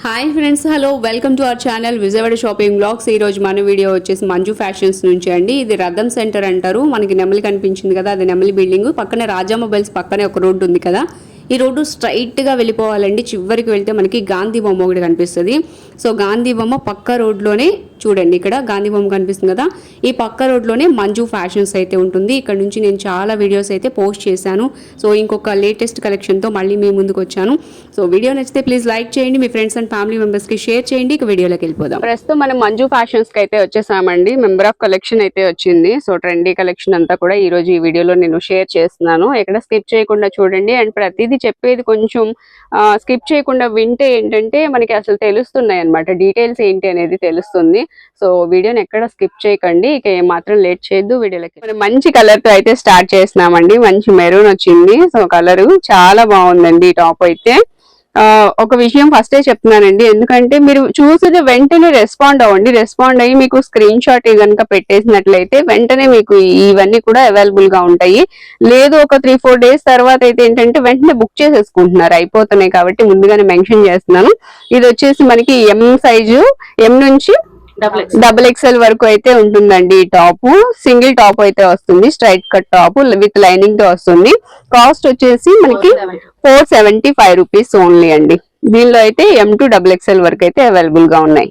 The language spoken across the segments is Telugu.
Hi friends, hello, welcome to our channel Vijayawada shopping blogs. ఈ రోజు మన వీడియో వచ్చేసి మంజు ఫ్యాషన్స్ నుంచి అండి. ఇది రథం సెంటర్ అంటారు. మనకి నెమలి కనిపించింది కదా, అది నెమలి బిల్డింగ్ పక్కనే రాజా మొబైల్స్ పక్కనే ఒక రోడ్డు ఉంది కదా. ఈ రోడ్డు స్ట్రైట్గా వెళ్ళిపోవాలండి. చివరికి వెళ్తే మనకి గాంధీ బొమ్మ ఒకటి కనిపిస్తుంది. సో గాంధీ బొమ్మ పక్క రోడ్లోనే చూడండి, ఇక్కడ గాంధీ బొమ్మ కనిపిస్తుంది కదా, ఈ పక్క రోడ్లోనే మంజు ఫ్యాషన్స్ అయితే ఉంటుంది. ఇక్కడ నుంచి నేను చాలా వీడియోస్ అయితే పోస్ట్ చేశాను. సో ఇంకొక లేటెస్ట్ కలెక్షన్తో మళ్ళీ మీ ముందుకు వచ్చాను. సో వీడియో నచ్చితే ప్లీజ్ లైక్ చేయండి, మీ ఫ్రెండ్స్ అండ్ ఫ్యామిలీ మెంబర్స్కి షేర్ చేయండి. ఇక వీడియోలోకి వెళ్ళిపోదాం. ప్రస్తుతం మనం మంజు ఫ్యాషన్స్కి అయితే వచ్చేసామండి. మెంబర్ ఆఫ్ కలెక్షన్ అయితే వచ్చింది. సో ట్రెండీ కలెక్షన్ అంతా కూడా ఈ రోజు ఈ వీడియోలో నేను షేర్ చేస్తున్నాను. ఎక్కడ స్కిప్ చేయకుండా చూడండి. అండ్ ప్రతిదీ చెప్పేది కొంచెం స్కిప్ చేయకుండా వింటే ఏంటంటే మనకి అసలు తెలుస్తున్నాయి అన్నమాట, డీటెయిల్స్ ఏంటి అనేది తెలుస్తుంది. సో వీడియోని ఎక్కడ స్కిప్ చేయకండి. ఇక ఏమాత్రం లేట్ చేయొద్దు. వీడియోలకి మనం మంచి కలర్ తో అయితే స్టార్ట్ చేస్తున్నామండి. మంచి మెరూన్ వచ్చింది. సో కలర్ చాలా బాగుందండి ఈ టాప్ అయితే. ఒక విషయం ఫస్టే చెప్తున్నానండి, ఎందుకంటే మీరు చూసిన వెంటనే రెస్పాండ్ అవ్వండి. రెస్పాండ్ అయ్యి మీకు స్క్రీన్ షాట్ కనుక పెట్టేసినట్లయితే వెంటనే మీకు ఇవన్నీ కూడా అవైలబుల్ గా ఉంటాయి. లేదు ఒక 3-4 డేస్ తర్వాత అయితే ఏంటంటే వెంటనే బుక్ చేసేసుకుంటున్నారు, అయిపోతున్నాయి. కాబట్టి ముందుగానే మెన్షన్ చేస్తున్నాను. ఇది వచ్చేసి మనకి ఎం సైజు, ఎం నుంచి డబుల్ ఎక్స్ఎల్ వరకు అయితే ఉంటుందండి. ఈ టాప్ సింగిల్ టాప్ అయితే వస్తుంది, straight cut top with lining తో వస్తుంది. కాస్ట్ వచ్చేసి మనకి 475 రూపీస్ ఓన్లీ అండి. దీనిలో అయితే ఎం టు డబుల్ ఎక్స్ఎల్ వరకు అయితే అవైలబుల్ గా ఉన్నాయి.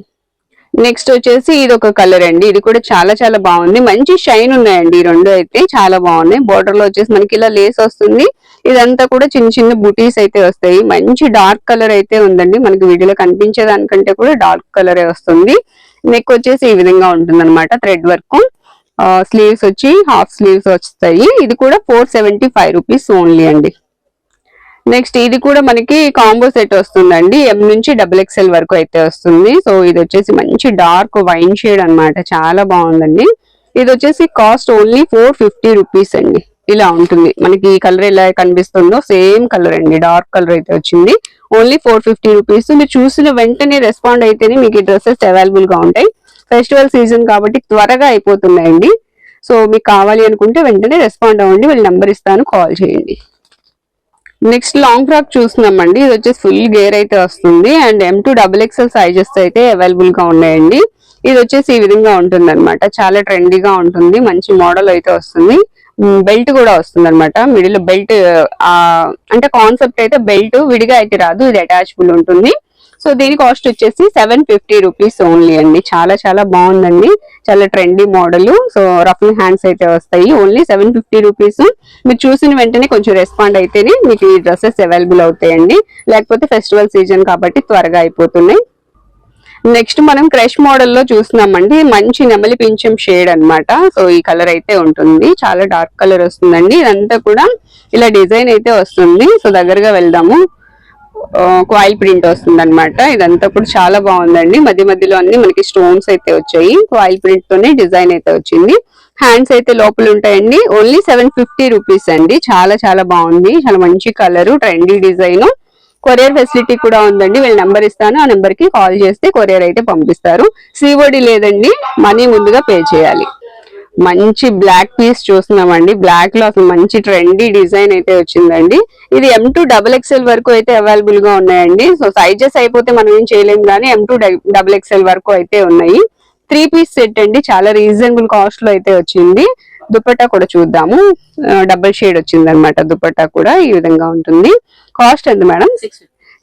నెక్స్ట్ వచ్చేసి ఇది ఒక కలర్ అండి. ఇది కూడా చాలా చాలా బాగుంది. మంచి షైన్ ఉన్నాయండి ఈ రెండు అయితే, చాలా బాగున్నాయి. బోర్డర్ లో వచ్చేసి మనకి ఇలా లేస్ వస్తుంది. ఇదంతా కూడా చిన్న చిన్న బుటీస్ అయితే వస్తాయి. మంచి డార్క్ కలర్ అయితే ఉందండి. మనకి వీడియోలో కనిపించే దానికంటే కూడా డార్క్ కలరే వస్తుంది. నెక్ వచ్చేసి ఈ విధంగా ఉంటుంది అనమాట, థ్రెడ్ వర్క్. స్లీవ్స్ వచ్చి హాఫ్ స్లీవ్స్ వస్తాయి. ఇది కూడా 475 రూపీస్ ఓన్లీ అండి. నెక్స్ట్ ఇది కూడా మనకి కాంబో సెట్ వస్తుందండి. ఎం నుంచి డబుల్ ఎక్స్ఎల్ వరకు అయితే వస్తుంది. సో ఇది వచ్చేసి మంచి డార్క్ వైన్ షేడ్ అన్నమాట, చాలా బాగుందండి. ఇది వచ్చేసి కాస్ట్ ఓన్లీ 450 రూపీస్ అండి. ఇలా ఉంటుంది మనకి. ఈ కలర్ ఎలా కనిపిస్తుందో సేమ్ కలర్ అండి, డార్క్ కలర్ అయితే వచ్చింది. Only 450 rupees. మీరు చూసిన వెంటనే రెస్పాండ్ అయితేనే మీకు ఈ డ్రెస్సెస్ అవైలబుల్ గా ఉంటాయి. ఫెస్టివల్ సీజన్ కాబట్టి త్వరగా అయిపోతున్నాయండి. సో మీకు కావాలి అనుకుంటే వెంటనే రెస్పాండ్ అవ్వండి. వీళ్ళ నెంబర్ ఇస్తాను, కాల్ చేయండి. నెక్స్ట్ లాంగ్ ఫ్రాక్ చూస్తున్నామండి. ఇది వచ్చేసి ఫుల్ గేర్ అయితే వస్తుంది. And M to double XL sizes అయితే అవైలబుల్ గా ఉన్నాయండి. ఇది వచ్చేసి ఈ విధంగా ఉంటుంది అనమాట, చాలా ట్రెండీగా ఉంటుంది. మంచి మోడల్ అయితే వస్తుంది. బెల్ట్ కూడా వస్తుంది అనమాట. మిడిల్ బెల్ట్ అంటే కాన్సెప్ట్ అయితే బెల్ట్ విడిగా అయితే రాదు, ఇది అటాచబుల్ ఉంటుంది. సో దీని కాస్ట్ వచ్చేసి 750 రూపీస్ ఓన్లీ అండి. చాలా చాలా బాగుందండి, చాలా trendy model. So rough hands అయితే వస్తాయి. Only 750 rupees. మీరు చూసిన వెంటనే కొంచెం రెస్పాండ్ అయితేనే మీకు ఈ డ్రెస్సెస్ అవైలబుల్ అవుతాయండి. లేకపోతే ఫెస్టివల్ సీజన్ కాబట్టి త్వరగా అయిపోతున్నాయి. నెక్స్ట్ మనం క్రష్ మోడల్ లో చూస్తున్నామండి. మంచి నెమలి పింఛం షేడ్ అన్నమాట. సో ఈ కలర్ అయితే ఉంటుంది, చాలా డార్క్ కలర్ వస్తుందండి. ఇదంతా కూడా ఇలా డిజైన్ అయితే వస్తుంది. సో దగ్గరగా వెళ్దాము. కాయిల్ ప్రింట్ వస్తుంది అనమాట. ఇదంతా కూడా చాలా బాగుందండి. మధ్య మధ్యలో అన్ని మనకి స్టోన్స్ అయితే వచ్చాయి. కాయిల్ ప్రింట్ తోనే డిజైన్ అయితే వచ్చింది. హ్యాండ్స్ అయితే లోపల ఉంటాయండి. ఓన్లీ 750 రూపీస్ అండి. చాలా చాలా బాగుంది, చాలా మంచి colour, trendy design. Courier facility కూడా ఉందండి. వీళ్ళ నెంబర్ ఇస్తాను, ఆ నెంబర్ కి కాల్ చేస్తే కొరియర్ అయితే పంపిస్తారు. సిఓడి లేదండి, మనీ ముందుగా పే చేయాలి. మంచి బ్లాక్ పీస్ చూస్తున్నామండి. బ్లాక్ లో అసలు మంచి ట్రెండీ డిజైన్ అయితే వచ్చిందండి. ఇది ఎం టు డబుల్ ఎక్స్ఎల్ వరకు అయితే అవైలబుల్ గా ఉన్నాయండి. సో సైజెస్ అయిపోతే మనం ఏం చేయలేము, కానీ ఎం టు డబుల్ ఎక్స్ఎల్ వరకు అయితే ఉన్నాయి. 3 పీస్ సెట్ అండి, చాలా రీజనబుల్ కాస్ట్ లో అయితే వచ్చింది. దుపట్టా కూడా చూద్దాము. డబుల్ షేడ్ వచ్చింది అనమాట. దుపట్టా కూడా ఈ విధంగా ఉంటుంది. కాస్ట్ ఎంత మేడం?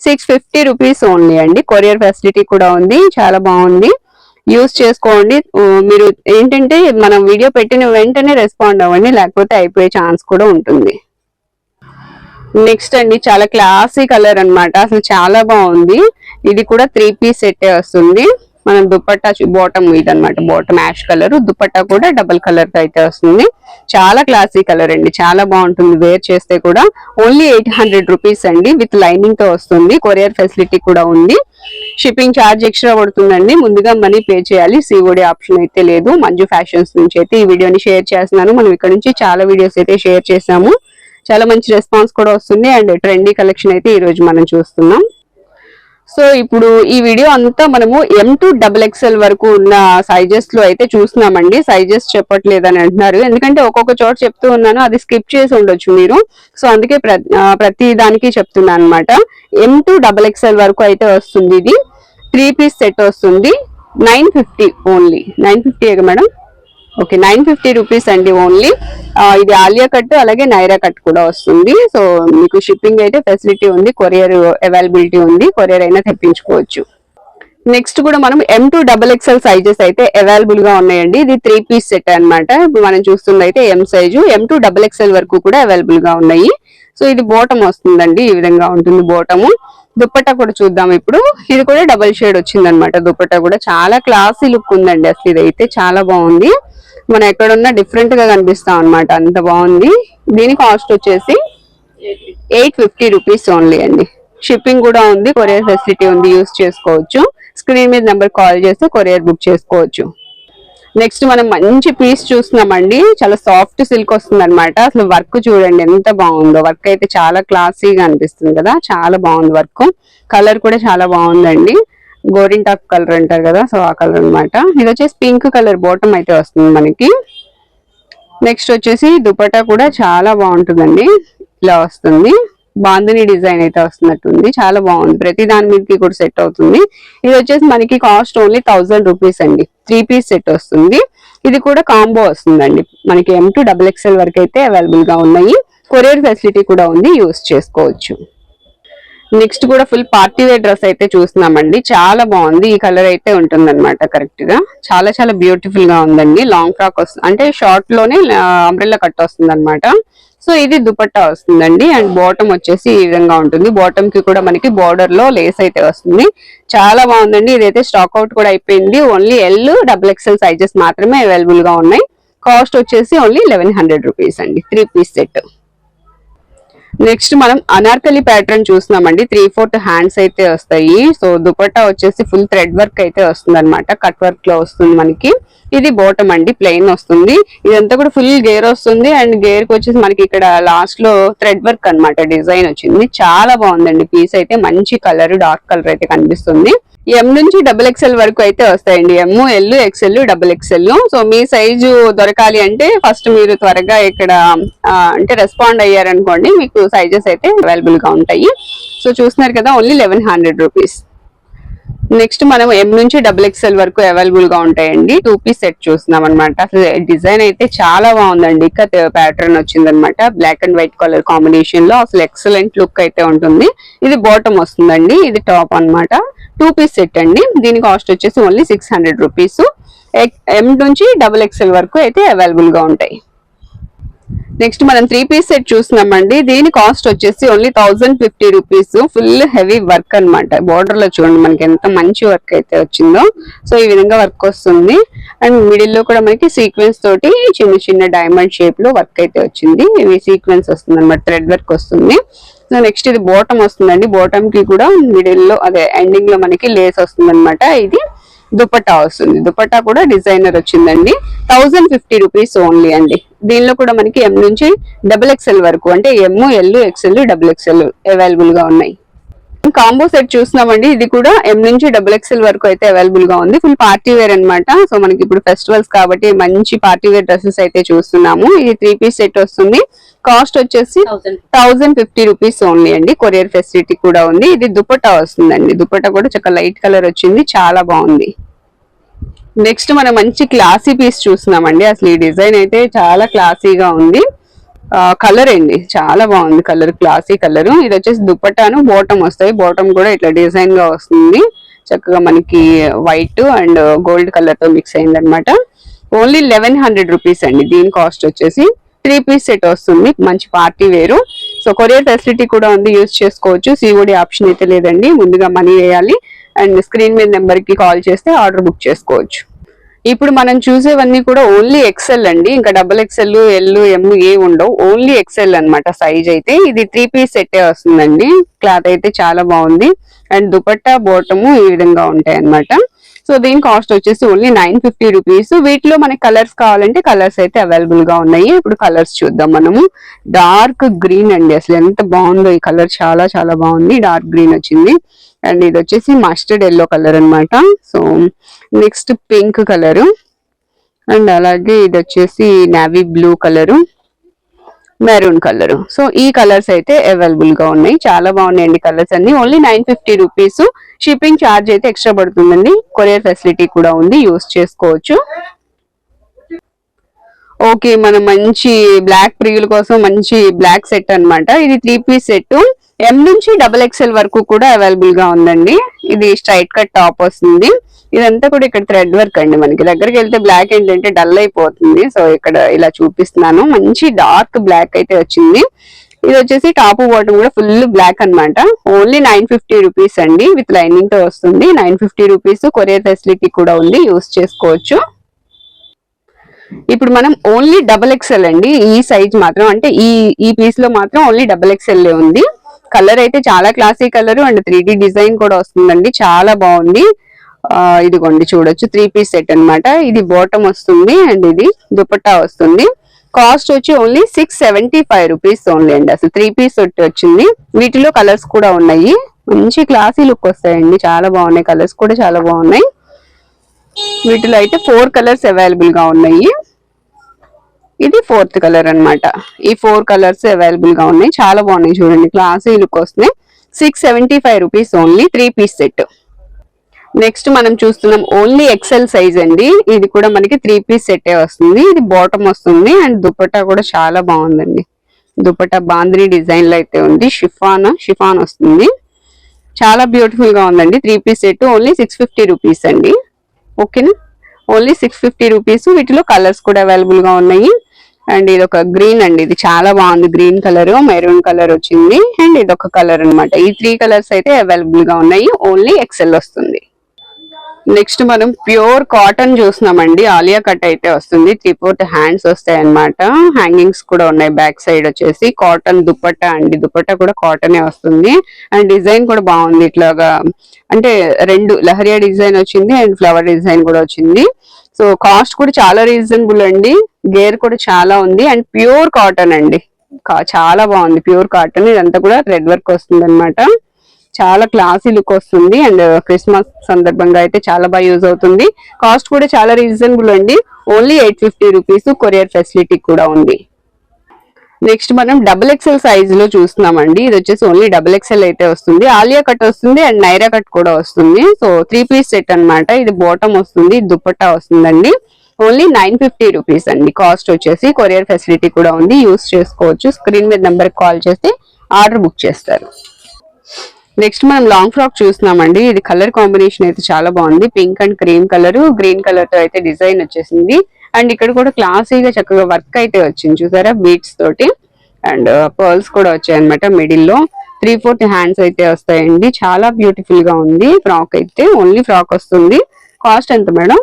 650 రూపీస్ ఓన్లీ అండి. కొరియర్ ఫెసిలిటీ కూడా ఉంది, చాలా బాగుంది. యూజ్ చేసుకోండి. మీరు ఏంటంటే మనం వీడియో పెట్టిన వెంటనే రెస్పాండ్ అవ్వండి, లేకపోతే అయిపోయే ఛాన్స్ కూడా ఉంటుంది. నెక్స్ట్ అండి చాలా క్లాసీ కలర్ అన్నమాట, అసలు చాలా బాగుంది. ఇది కూడా 3 పీస్ సెట్ వస్తుంది. మనం దుపట్టా బాటమ్ ఇది అనమాట, బాటమ్ యాష్ కలర్. దుపట్టా కూడా డబుల్ కలర్ తో అయితే వస్తుంది. చాలా క్లాసీ కలర్ అండి, చాలా బాగుంటుంది. వేర్ చేస్తే కూడా ఓన్లీ 800 రూపీస్ అండి. విత్ లైనింగ్ తో వస్తుంది. కొరియర్ ఫెసిలిటీ కూడా ఉంది. షిప్పింగ్ ఛార్జ్ ఎక్స్ట్రా పడుతుందండి, ముందుగా మనీ పే చేయాలి. సిఓడి ఆప్షన్ అయితే లేదు. మంజు ఫ్యాషన్స్ నుంచి అయితే ఈ వీడియోని షేర్ చేస్తున్నాను. మనం ఇక్కడ నుంచి చాలా వీడియోస్ అయితే షేర్ చేసాము. చాలా మంచి రెస్పాన్స్ కూడా వస్తుంది. అండ్ ట్రెండీ కలెక్షన్ అయితే ఈ రోజు మనం చూస్తున్నాం. సో ఇప్పుడు ఈ వీడియో అంతా మనము M2XXL వరకు ఉన్న సైజెస్ లో అయితే చూస్తున్నామండి. సైజెస్ చెప్పట్లేదని అంటున్నారు, ఎందుకంటే ఒక్కొక్క చోట చెప్తూ ఉన్నాను, అది స్కిప్ చేసి ఉండొచ్చు మీరు. సో అందుకే ప్రతి దానికి చెప్తున్నాను అనమాట. M2XXL వరకు అయితే వస్తుంది. ఇది 3 పీస్ సెట్ వస్తుంది. 950 ఓన్లీ. 950 మేడం. ఓకే, 950 రూపీస్ అండి ఓన్లీ. ఇది ఆలియా కట్ అలాగే నైరా కట్ కూడా వస్తుంది. సో మీకు షిప్పింగ్ అయితే ఫెసిలిటీ ఉంది, కొరియర్ అవైలబిలిటీ ఉంది, కొరియర్ అయినా తెప్పించుకోవచ్చు. నెక్స్ట్ కూడా మనం M2XXL సైజెస్ అయితే అవైలబుల్ గా ఉన్నాయండి. ఇది 3 పీస్ సెట్ అన్నమాట. ఇప్పుడు మనం చూస్తుంది అయితే M సైజు. M2XXL వరకు కూడా అవైలబుల్ గా ఉన్నాయి. సో ఇది బోటం వస్తుందండి, ఈ విధంగా ఉంటుంది బోటము. దుప్పట్టా కూడా చూద్దాం ఇప్పుడు. ఇది కూడా డబల్ షేడ్ వచ్చింది అనమాట. దుప్పట్టా కూడా చాలా క్లాసీ లుక్ ఉందండి, అసలు ఇదైతే చాలా బాగుంది. మనం ఎక్కడున్నా డిఫరెంట్ గా కనిపిస్తాం అనమాట, అంత బాగుంది. దీని కాస్ట్ వచ్చేసి 850 రూపీస్ ఓన్లీ అండి. షిప్పింగ్ కూడా ఉంది, కొరియర్ ఫెసిలిటీ ఉంది, యూస్ చేసుకోవచ్చు. స్క్రీన్ మీద నెంబర్ కాల్ చేస్తే కొరియర్ బుక్ చేసుకోవచ్చు. నెక్స్ట్ మనం మంచి పీస్ చూస్తున్నామండి. చాలా సాఫ్ట్ సిల్క్ వస్తుంది అనమాట. అసలు వర్క్ చూడండి ఎంత బాగుందో. వర్క్ అయితే చాలా క్లాసీగా అనిపిస్తుంది కదా, చాలా బాగుంది వర్క్. కలర్ కూడా చాలా బాగుందండి, గోరింటాక్ కలర్ అంటారు కదా, సో ఆ కలర్ అనమాట. ఇది వచ్చేసి పింక్ కలర్ బాటమ్ అయితే వస్తుంది మనకి. నెక్స్ట్ వచ్చేసి దుపట్టా కూడా చాలా బాగుంటుందండి, ఇలా వస్తుంది. బాందిని డిజైన్ అయితే వస్తున్నట్టుంది, చాలా బాగుంది. ప్రతి దాని మీదకి కూడా సెట్ అవుతుంది. ఇది వచ్చేసి మనకి కాస్ట్ ఓన్లీ 1000 రూపీస్ అండి. 3 పీస్ సెట్ వస్తుంది. ఇది కూడా కాంబో వస్తుందండి. మనకి M2XXL వరకు అయితే అవైలబుల్ గా ఉన్నాయి. కొరియర్ ఫెసిలిటీ కూడా ఉంది, యూస్ చేసుకోవచ్చు. నెక్స్ట్ కూడా ఫుల్ పార్టీ వేర్ డ్రెస్ అయితే చూస్తున్నామండి. చాలా బాగుంది. ఈ కలర్ అయితే ఉంటుంది అనమాట కరెక్ట్ గా. చాలా చాలా బ్యూటిఫుల్ గా ఉందండి. లాంగ్ ఫ్రాక్ వస్తుంది, అంటే షార్ట్ లోనే అంబ్రెల్లా కట్ వస్తుంది అనమాట. సో ఇది దుపట్టా వస్తుందండి. అండ్ బాటమ్ వచ్చేసి ఈ విధంగా ఉంటుంది. బాటమ్ కి కూడా మనకి బార్డర్ లో లేస్ అయితే వస్తుంది. చాలా బాగుందండి. ఇదైతే స్టాక్ అవుట్ కూడా అయిపోయింది. ఓన్లీ L XXL సైజెస్ మాత్రమే అవైలబుల్ గా ఉన్నాయి. కాస్ట్ వచ్చేసి ఓన్లీ 1100 రూపీస్ అండి. 3 పీస్ సెట్. నెక్స్ట్ మనం అనార్కలి ప్యాటర్న్ చూస్తున్నామండి. 3/4 హ్యాండ్స్ అయితే వస్తాయి. సో దుపట్టా వచ్చేసి ఫుల్ థ్రెడ్ వర్క్ అయితే వస్తుంది అనమాట, కట్ వర్క్ లో వస్తుంది మనకి. ఇది బాటమ్ అండి, ప్లెయిన్ వస్తుంది. ఇదంతా కూడా ఫుల్ గేర్ వస్తుంది. అండ్ గేర్ కి వచ్చేసి మనకి ఇక్కడ లాస్ట్ లో థ్రెడ్ వర్క్ అనమాట, డిజైన్ వచ్చింది. చాలా బాగుందండి పీస్ అయితే. మంచి కలర్, డార్క్ కలర్ అయితే కనిపిస్తుంది. M నుంచి XXL వరకు అయితే వస్తాయండి. M, L, XL, XXL. So మీ సైజు దొరకాలి అంటే ఫస్ట్ మీరు త్వరగా ఇక్కడ అంటే రెస్పాండ్ అయ్యారనుకోండి, మీకు సైజెస్ అయితే అవైలబుల్ గా ఉంటాయి. సో చూస్తున్నారు కదా, ఓన్లీ 1100 రూపీస్. నెక్స్ట్ మనం M నుంచి XXL వరకు అవైలబుల్ గా ఉంటాయండి. 2 పీస్ సెట్ చూస్తున్నాం అనమాట. అసలు డిజైన్ అయితే చాలా బాగుందండి. ఇక్కత్ ప్యాటర్న్ వచ్చింది అనమాట, black and white colour combination లో. అసలు ఎక్సలెంట్ లుక్ అయితే ఉంటుంది. ఇది బాటమ్ వస్తుందండి, ఇది టాప్ అనమాట. 2 పీస్ సెట్ అండి. దీని కాస్ట్ వచ్చేసి ఓన్లీ 600 రూపీస్. M నుంచి XXL వరకు అయితే అవైలబుల్ గా ఉంటాయి. నెక్స్ట్ మనం 3 పీస్ సెట్ చూస్తున్నామండి. దీని కాస్ట్ వచ్చేసి only 1050 rupees. Full heavy work అనమాట. బోర్డర్ లో చూడండి మనకి ఎంత మంచి వర్క్ అయితే వచ్చిందో. సో ఈ విధంగా వర్క్ వస్తుంది. అండ్ మిడిల్ లో కూడా మనకి సీక్వెన్స్ తోటి చిన్న చిన్న డైమండ్ షేప్ లో వర్క్ అయితే వచ్చింది. ఇవి సీక్వెన్స్ వస్తుంది అనమాట, థ్రెడ్ వర్క్ వస్తుంది. సో నెక్స్ట్ ఇది బాటమ్ వస్తుందండి. బాటమ్ కి కూడా మిడిల్ లో అదే ఎండింగ్ లో మనకి లేస్ వస్తుంది అనమాట. ఇది దుపట్టా వస్తుంది. దుపట్టా కూడా డిజైనర్ వచ్చిందండి. 1050 రూపీస్ ఓన్లీ అండి. దీనిలో కూడా మనకి M నుంచి XXL వరకు, అంటే M, L, XL, XXL available గా ఉన్నాయి. కాంబో సెట్ చూస్తున్నామండి. ఇది కూడా M నుంచి XXL వరకు అయితే అవైలబుల్ గా ఉంది. ఫుల్ పార్టీ వేర్ అనమాట. సో మనకి ఇప్పుడు ఫెస్టివల్స్ కాబట్టి మంచి పార్టీ వేర్ డ్రెస్సెస్ అయితే చూస్తున్నాము. ఇది 3 పీస్ సెట్ వస్తుంది. కాస్ట్ వచ్చేసి 1050 రూపీస్ ఓన్లీ అండి. కొరియర్ ఫెసిలిటీ కూడా ఉంది. ఇది దుపట్టా వస్తుందండి. దుపట్టా కూడా చాలా లైట్ కలర్ వచ్చింది, చాలా బాగుంది. నెక్స్ట్ మనం మంచి క్లాసీ పీస్ చూస్తున్నామండి. అసలు ఈ డిజైన్ అయితే చాలా క్లాసీగా ఉంది. కలర్ అండి చాలా బాగుంది, కలర్ క్లాసీ కలర్. ఇది వచ్చేసి దుపట్టాను, బాటమ్ వస్తాయి. బాటమ్ కూడా ఇట్లా డిజైన్ గా వస్తుంది. చక్కగా మనకి వైట్ అండ్ గోల్డ్ కలర్ తో మిక్స్ అయింది అనమాట. ఓన్లీ 1100 రూపీస్ అండి. దీని కాస్ట్ వచ్చేసి 3 పీస్ సెట్ వస్తుంది. మంచి పార్టీ వేరు. సో కొరియర్ ఫెసిలిటీ కూడా ఉంది, యూజ్ చేసుకోవచ్చు. COD ఆప్షన్ అయితే లేదండి, ముందుగా మనీ వేయాలి. అండ్ స్క్రీన్ మీద నెంబర్ కి కాల్ చేస్తే ఆర్డర్ బుక్ చేసుకోవచ్చు. ఇప్పుడు మనం చూసేవన్నీ కూడా ఓన్లీ XL అండి. ఇంకా XXL, L, M ఏ ఉండవు. ఓన్లీ XL అనమాట సైజ్ అయితే. ఇది 3 పీస్ సెట్ వస్తుందండి. క్లాత్ అయితే చాలా బాగుంది. అండ్ దుపట్టా బాటము ఈ విధంగా ఉంటాయి అనమాట. సో సో దీని కాస్ట్ వచ్చేసి ఓన్లీ 950 రూపీస్. వీటిలో మనకి కలర్స్ కావాలంటే కలర్స్ అయితే అవైలబుల్ గా ఉన్నాయి. ఇప్పుడు కలర్స్ చూద్దాం మనము. డార్క్ గ్రీన్ అండి, అసలు ఎంత బాగుందో ఈ కలర్, చాలా చాలా బాగుంది. డార్క్ గ్రీన్ వచ్చింది. అండ్ ఇది వచ్చేసి మస్టర్డ్ ఎల్లో కలర్ అన్నమాట. So next pink colour, and అలాగే ఇది వచ్చేసి navy blue colour, maroon colour. So ఈ కలర్స్ అయితే అవైలబుల్ గా ఉన్నాయి. చాలా బాగున్నాయండి కలర్స్ అన్ని. Only 950 rupees. షిప్పింగ్ ఛార్జ్ అయితే ఎక్స్ట్రా పడుతుందండి. కొరియర్ ఫెసిలిటీ కూడా ఉంది, యూస్ చేసుకోవచ్చు. ఓకే, మనం మంచి బ్లాక్ ప్రియుల కోసం మంచి బ్లాక్ సెట్ అన్నమాట. ఇది 3 పీస్ సెట్. ఎం నుంచి XXL వరకు కూడా అవైలబుల్ గా ఉందండి. ఇది స్ట్రైట్ కట్ టాప్ వస్తుంది. ఇదంతా కూడా ఇక్కడ థ్రెడ్ వర్క్ అండి. మనకి దగ్గరికి వెళ్తే బ్లాక్ ఏంటంటే డల్ అయిపోతుంది. సో ఇక్కడ ఇలా చూపిస్తున్నాను. మంచి డార్క్ బ్లాక్ అయితే వచ్చింది. ఇది వచ్చేసి టాప్ బాటమ్ కూడా ఫుల్ బ్లాక్ అన్నమాట. ఓన్లీ 950 రూపీస్ అండి. విత్ లైనింగ్ తో వస్తుంది. 950 రూపీస్. కొరియర్ ఫెసిలిటీ కూడా ఉంది, యూస్ చేసుకోవచ్చు. ఇప్పుడు మనం ఓన్లీ XXL అండి. ఈ సైజ్ మాత్రం, అంటే ఈ పీస్ లో మాత్రం ఓన్లీ XXL ఉంది. కలర్ అయితే చాలా classy colour and 3D design కూడా వస్తుందండి. చాలా బాగుంది. ఇదిగోండి చూడొచ్చు, 3 పీస్ సెట్ అన్నమాట. ఇది బాటమ్ వస్తుంది అండ్ ఇది దుపట్టా వస్తుంది. కాస్ట్ వచ్చి ఓన్లీ 675 రూపీస్ ఓన్లీ అండి. అసలు 3 పీస్ సెట్ వచ్చింది. వీటిలో కలర్స్ కూడా ఉన్నాయి. మంచి క్లాసీ లుక్ వస్తాయండి. చాలా బాగున్నాయి, కలర్స్ కూడా చాలా బాగున్నాయి. వీటిలో అయితే 4 కలర్స్ అవైలబుల్ గా ఉన్నాయి. ఇది 4th కలర్ అన్నమాట. ఈ 4 కలర్స్ అవైలబుల్ గా ఉన్నాయి. చాలా బాగున్నాయి చూడండి, క్లాసీ లుక్ వస్తున్నాయి. 675 rupees only 3 piece set. Next మనం చూస్తున్నాం ఓన్లీ XL సైజ్ అండి. ఇది కూడా మనకి 3 పీస్ సెట్ వస్తుంది. ఇది బాటమ్ వస్తుంది అండ్ దుపట్టా కూడా చాలా బాగుందండి. దుపట్టా బాంద్రీ డిజైన్ లో అయితే ఉంది. షిఫాన్ వస్తుంది. చాలా బ్యూటిఫుల్ గా ఉందండి. 3 పీస్ సెట్ ఓన్లీ 650 రూపీస్ అండి. ఓకేనా, ఓన్లీ 650 రూపీస్. వీటిలో కలర్స్ కూడా అవైలబుల్ గా ఉన్నాయి. అండ్ ఇది ఒక గ్రీన్ అండి, ఇది చాలా బాగుంది. గ్రీన్ కలర్, మెరూన్ కలర్ వచ్చింది అండ్ ఇది ఒక కలర్ అన్నమాట. ఈ 3 కలర్స్ అయితే అవైలబుల్ గా ఉన్నాయి. ఓన్లీ XL వస్తుంది. నెక్స్ట్ మనం ప్యూర్ కాటన్ చూస్తున్నామండి. ఆలియా కట్ అయితే వస్తుంది. 3/4 హ్యాండ్స్ వస్తాయి అన్నమాట. హ్యాంగింగ్స్ కూడా ఉన్నాయి. బ్యాక్ సైడ్ వచ్చేసి కాటన్ దుపట్టా అండి. దుపట్టా కూడా కాటనే వస్తుంది అండ్ డిజైన్ కూడా బాగుంది. ఇట్లాగా అంటే 2 లహరియా డిజైన్ వచ్చింది అండ్ ఫ్లవర్ డిజైన్ కూడా వచ్చింది. సో కాస్ట్ కూడా చాలా రీజనబుల్ అండి. గేర్ కూడా చాలా ఉంది అండ్ ప్యూర్ కాటన్ అండి. చాలా బాగుంది ప్యూర్ కాటన్. ఇదంతా కూడా థ్రెడ్ వర్క్ వస్తుంది అన్నమాట. చాలా క్లాసీ లుక్ వస్తుంది అండ్ క్రిస్మస్ సందర్భంగా అయితే చాలా బాగా యూజ్ అవుతుంది. కాస్ట్ కూడా చాలా రీజనబుల్ అండి. Only 850 rupees. కొరియర్ ఫెసిలిటీ కూడా ఉంది. నెక్స్ట్ మనం XXL సైజ్ లో చూస్తున్నామండి. ఇది వచ్చేసి ఓన్లీ XXL అయితే వస్తుంది. ఆలియా కట్ వస్తుంది అండ్ నైరా కట్ కూడా వస్తుంది. సో 3 పీస్ సెట్ అన్నమాట. ఇది బాటమ్ వస్తుంది, దుపట్టా వస్తుందండి. ఓన్లీ 950 రూపీస్ అండి. కాస్ట్ వచ్చేసి కొరియర్ ఫెసిలిటీ కూడా ఉంది, యూస్ చేసుకోవచ్చు. స్క్రీన్ మీద నెంబర్ కాల్ చేస్తే ఆర్డర్ బుక్ చేస్తారు. నెక్స్ట్ మనం లాంగ్ ఫ్రాక్ చూస్తున్నామండి. ఇది కలర్ కాంబినేషన్ అయితే చాలా బాగుంది. Pink and cream colour, green colour తో అయితే డిజైన్ వచ్చేసింది అండ్ ఇక్కడ కూడా క్లాసీగా చక్కగా వర్క్ అయితే వచ్చింది చూసారా, బీట్స్ తోటి అండ్ పర్ల్స్ కూడా వచ్చాయి అనమాట. మిడిల్ లో 3/4 హ్యాండ్స్ అయితే వస్తాయండి. చాలా బ్యూటిఫుల్ గా ఉంది. ఫ్రాక్ అయితే ఓన్లీ ఫ్రాక్ వస్తుంది. కాస్ట్ ఎంత మేడం?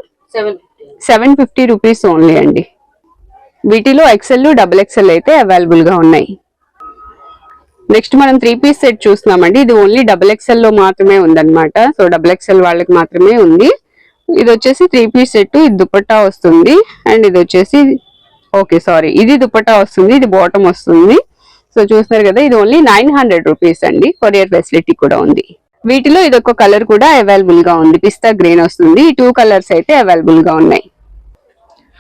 750 రూపీస్ ఓన్లీ అండి. వీటిలో XL, XXL అయితే అవైలబుల్ గా ఉన్నాయి. నెక్స్ట్ మనం 3 పీస్ సెట్ చూస్తున్నామండి. ఇది ఓన్లీ XXL లో మాత్రమే ఉందన్నమాట. సో XXL వాళ్ళకి మాత్రమే ఉంది. ఇది వచ్చేసి 3 పీస్ సెట్. ఇది దుపట్టా వస్తుంది అండ్ ఇది వచ్చేసి ఇది దుపట్టా వస్తుంది, ఇది బాటమ్ వస్తుంది. సో చూస్తున్నారు కదా, ఇది ఓన్లీ 900 రూపీస్ అండి. కొరియర్ ఫెసిలిటీ కూడా ఉంది. వీటిలో ఇది ఒక కలర్ కూడా అవైలబుల్ గా ఉంది. పిస్తా గ్రీన్ వస్తుంది. ఈ 2 కలర్స్ అయితే అవైలబుల్ గా ఉన్నాయి.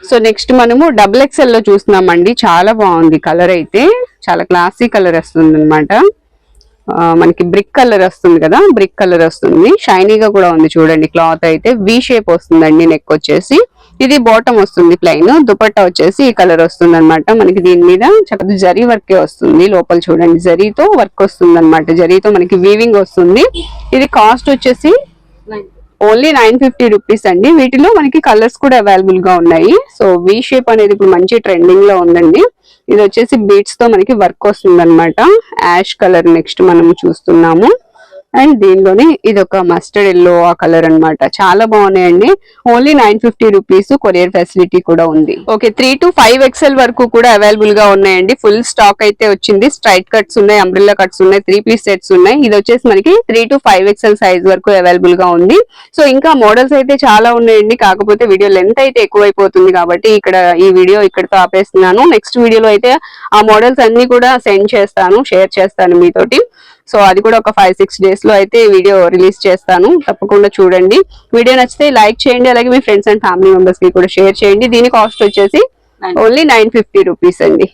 సో నెక్స్ట్ మనము XXL లో చూస్తున్నామండి. చాలా బాగుంది కలర్ అయితే. చాలా క్లాసీ కలర్ వస్తుంది అనమాట. మనకి బ్రిక్ కలర్ వస్తుంది కదా, బ్రిక్ కలర్ వస్తుంది. షైనీగా కూడా ఉంది చూడండి. క్లాత్ అయితే వి షేప్ వస్తుందండి. నెక్ వచ్చేసి ఇది బాటమ్ వస్తుంది ప్లెయిన్. దుపట్టా వచ్చేసి ఈ కలర్ వస్తుంది అనమాట. మనకి దీని మీద చక్కగా జరీ వర్కే వస్తుంది. లోపల చూడండి జరీతో వర్క్ వస్తుంది అనమాట. జరీతో మనకి వీవింగ్ వస్తుంది. ఇది కాస్ట్ వచ్చేసి ఓన్లీ 950 రూపీస్ అండి. వీటిలో మనకి కలర్స్ కూడా అవైలబుల్ గా ఉన్నాయి. సో వి షేప్ అనేది ఇప్పుడు మంచి ట్రెండింగ్ లో ఉందండి. ఇది వచ్చేసి బీట్స్ తో మనకి వర్క్ వస్తుంది అనమాట. యాష్ కలర్ నెక్స్ట్ మనం చూస్తున్నాము. అండ్ దీనిలోనే ఇది ఒక మస్టర్డ్ ఎల్లో ఆ కలర్ అన్నమాట. చాలా బాగున్నాయండి. Only 950 rupees. కొరియర్ ఫెసిలిటీ కూడా ఉంది. ఓకే, 3 to 5 XL వరకు కూడా అవైలబుల్ గా ఉన్నాయండి. ఫుల్ స్టాక్ అయితే వచ్చింది. స్ట్రైట్ కట్స్ ఉన్నాయి, అంబ్రెల్లా కట్స్ ఉన్నాయి, 3 పీస్ సెట్స్ ఉన్నాయి. ఇది వచ్చేసి మనకి 3 to 5 XL సైజ్ వరకు అవైలబుల్ గా ఉంది. సో ఇంకా మోడల్స్ అయితే చాలా ఉన్నాయండి. కాకపోతే వీడియో లెంత్ అయితే ఎక్కువైపోతుంది కాబట్టి ఈ వీడియో ఇక్కడతో ఆపేస్తున్నాను. నెక్స్ట్ వీడియోలో అయితే ఆ మోడల్స్ అన్ని కూడా సెండ్ చేస్తాను, షేర్ చేస్తాను మీతోటి. సో అది కూడా ఒక 5-6 డేస్ లో అయితే వీడియో రిలీజ్ చేస్తాను. తప్పకుండా చూడండి. వీడియో నచ్చితే లైక్ చేయండి, అలాగే మీ ఫ్రెండ్స్ అండ్ ఫ్యామిలీ మెంబర్స్ కి కూడా షేర్ చేయండి. దీని కాస్ట్ వచ్చేసి ఓన్లీ 950 రూపీస్ అండి.